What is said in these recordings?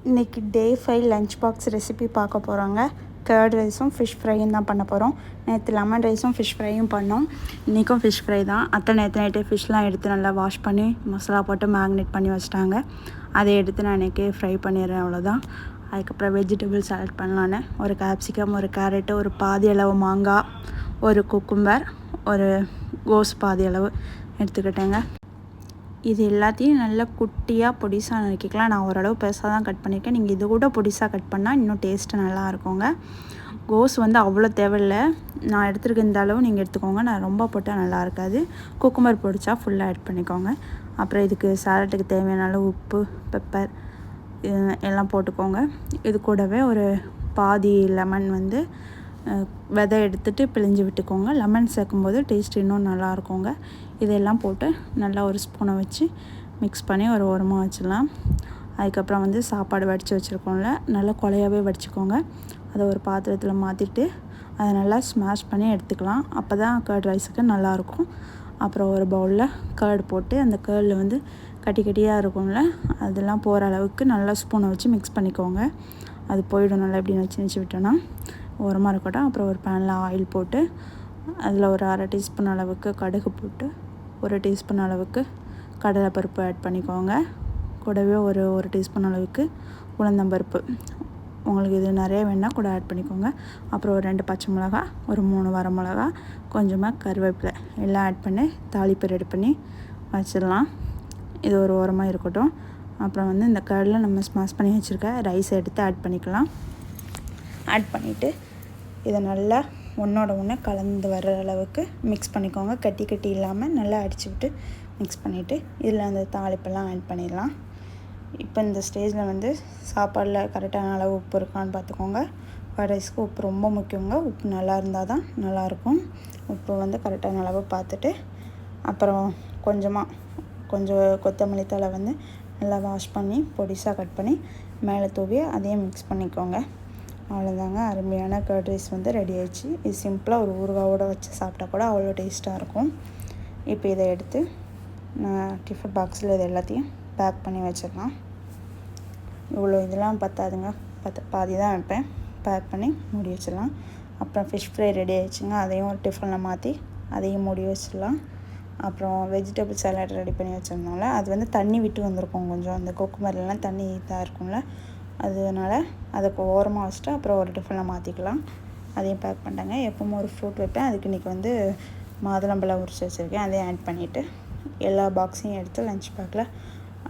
இன்றைக்கி டே 5 lunch box recipe பார்க்க போகிறோங்க. கர்ட் ரைஸும் ஃபிஷ் ஃப்ரையும் தான் பண்ண போகிறோம். நேற்று லெமன் ரைஸும் ஃபிஷ் ஃப்ரையும் பண்ணோம். இன்றைக்கும் ஃபிஷ் ஃப்ரை தான். நேற்று நைட்டே ஃபிஷ்லாம் எடுத்து நல்லா வாஷ் பண்ணி மசாலா போட்டு மேக்னேட் பண்ணி வச்சிட்டாங்க. அதை எடுத்து நான் இன்றைக்கி ஃப்ரை பண்ணிடுறேன், அவ்வளோதான். அதுக்கப்புறம் வெஜிடபிள்ஸ் ஆட் பண்ணலான்னு ஒரு கேப்சிகம், ஒரு கேரட்டு, ஒரு பாதி அளவு மாங்காய், ஒரு குக்கும்பர், ஒரு கோஸ் பாதி அளவு எடுத்துக்கிட்டேங்க. இது எல்லாத்தையும் நல்லா குட்டியாக பொடிசாக நறுக்கிக்கலாம். நான் ஓரளவு பெருசாக தான் கட் பண்ணியிருக்கேன். நீங்கள் இது கூட பொடிசாக கட் பண்ணால் இன்னும் டேஸ்ட்டு நல்லா இருக்குங்க. கோஸ் அவ்வளோ தேவையில்லை. நான் எடுத்துருக்க இந்த அளவு நீங்கள் எடுத்துக்கோங்க. நான் ரொம்ப போட்டால் நல்லா இருக்காது. குக்கும்பர் பொடிச்சா ஃபுல்லாக ஆட் பண்ணிக்கோங்க. அப்புறம் இதுக்கு சாலட்டுக்கு தேவையான அளவு உப்பு, பெப்பர் எல்லாம் போட்டுக்கோங்க. இது கூடவே ஒரு பாதி லெமன் விதை எடுத்துகிட்டு பிழிஞ்சு விட்டுக்கோங்க. லெமன் சேர்க்கும்போது டேஸ்ட் இன்னும் நல்லா இருக்குங்க. இதெல்லாம் போட்டு நல்லா ஒரு ஸ்பூனை வச்சு மிக்ஸ் பண்ணி ஒரு ஓரமாக வச்சிடலாம். அதுக்கப்புறம் சாப்பாடு வடித்து வச்சுருக்கோம்ல, நல்லா குழையாவே வடிச்சுக்கோங்க. அதை ஒரு பாத்திரத்தில் மாற்றிட்டு அதை நல்லா ஸ்மாஷ் பண்ணி எடுத்துக்கலாம். அப்போ தான் கர்ட் ரைஸுக்கு நல்லாயிருக்கும். அப்புறம் ஒரு பவுலில் கர்டு போட்டு அந்த கர்டில் கட்டி கட்டியாக இருக்கும்ல, அதெல்லாம் போகிற அளவுக்கு நல்லா ஸ்பூனை வச்சு மிக்ஸ் பண்ணிக்கோங்க. அது போயிடும். நல்லா இப்படி வச்சு விட்டோன்னா ஓரமாக இருக்கட்டும். அப்புறம் ஒரு பேனில் ஆயில் போட்டு அதில் ஒரு 1/2 டீஸ்பூன் அளவுக்கு கடுகு போட்டு 1 டீஸ்பூன் அளவுக்கு கடலைப்பருப்பு ஆட் பண்ணிக்கோங்க. கூடவே ஒரு டீஸ்பூன் அளவுக்கு உளுந்தம்பருப்பு. உங்களுக்கு இது நிறைய வேணால் கூட ஆட் பண்ணிக்கோங்க. அப்புறம் ஒரு 2 பச்சை மிளகா, ஒரு 3 வரமிளகா, கொஞ்சமாக கருவேப்பிலை எல்லாம் ஆட் பண்ணி தாளிப்பு ரெடி பண்ணி வச்சிடலாம். இது ஒரு ஓரமாக இருக்கட்டும். அப்புறம் இந்த கர்டில் நம்ம ஸ்மாஷ் பண்ணி வச்சுருக்க ரைஸை எடுத்து ஆட் பண்ணிக்கலாம். ஆட் பண்ணிவிட்டு இதை நல்லா ஒன்றோட ஒன்று கலந்து வர்ற அளவுக்கு மிக்ஸ் பண்ணிக்கோங்க. கட்டி கட்டி இல்லாமல் நல்லா அடித்து விட்டு மிக்ஸ் பண்ணிவிட்டு இதில் அந்த தாளிப்பெல்லாம் ஆட் பண்ணிடலாம். இப்போ இந்த ஸ்டேஜில் சாப்பாடில் கரெக்டான அளவு உப்பு இருக்கான்னு பார்த்துக்கோங்க. ஃப்ரைட் ரைஸ்க்கு உப்பு ரொம்ப முக்கியங்க. உப்பு நல்லா இருந்தால் தான் நல்லாயிருக்கும். உப்பு கரெக்டான அளவு பார்த்துட்டு அப்புறம் கொஞ்சம் கொத்தமல்லி தழை நல்லா வாஷ் பண்ணி பொடிசாக கட் பண்ணி மேலே தூவி அதையும் மிக்ஸ் பண்ணிக்கோங்க. அவ்வளோதாங்க, அருமையான கர்ட் ரைஸ் ரெடி ஆயிடுச்சு. இது சிம்பிளாக ஒரு ஊறுகாயோடு வச்சு சாப்பிட்டா கூட அவ்வளோ டேஸ்ட்டாக இருக்கும். இப்போ இதை எடுத்து நான் டிஃபன் பாக்ஸில் இது எல்லாத்தையும் பேக் பண்ணி வச்சிடலாம். இவ்வளோ இதெல்லாம் பத்தாதுங்க, பாதி தான் வைப்பேன். பேக் பண்ணி மூடி வச்சிடலாம். அப்புறம் ஃபிஷ் ஃப்ரை ரெடி ஆயிடுச்சுங்க. அதையும் ஒரு டிஃபனில் மாற்றி அதையும் மூடி வச்சிடலாம். அப்புறம் வெஜிடபிள் சாலட் ரெடி பண்ணி வச்சிருந்தோம்ல, அது தண்ணி விட்டு வந்திருக்கும். கொஞ்சம் அந்த கொக்குமரிலாம் தண்ணி இதாக இருக்கும்ல, அதனால் அதை ஓரமாக வச்சுட்டு அப்புறம் ஒரு டிஃபனில் மாற்றிக்கலாம். அதையும் பேக் பண்ணிட்டேங்க. எப்பவும் ஒரு ஃப்ரூட் வைப்பேன். அதுக்கு இன்றைக்கி மாதுளம்பழம் உரிச்சு வச்சுருக்கேன். அதையும் ஆட் பண்ணிவிட்டு எல்லா பாக்ஸையும் எடுத்து லஞ்ச் பேக்கில்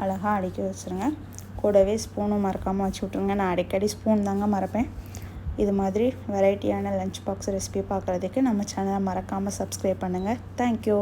அழகாக அடுக்கி வச்சுருங்க. கூடவே ஸ்பூனும் மறக்காமல் வச்சு விட்ருங்க. நான் அடிக்கடி ஸ்பூன் தாங்க மறப்பேன். இது மாதிரி வெரைட்டியான லஞ்ச் பாக்ஸ் ரெசிபி பார்க்குறதுக்கு நம்ம சேனலை மறக்காமல் சப்ஸ்கிரைப் பண்ணுங்கள். தேங்க்யூ.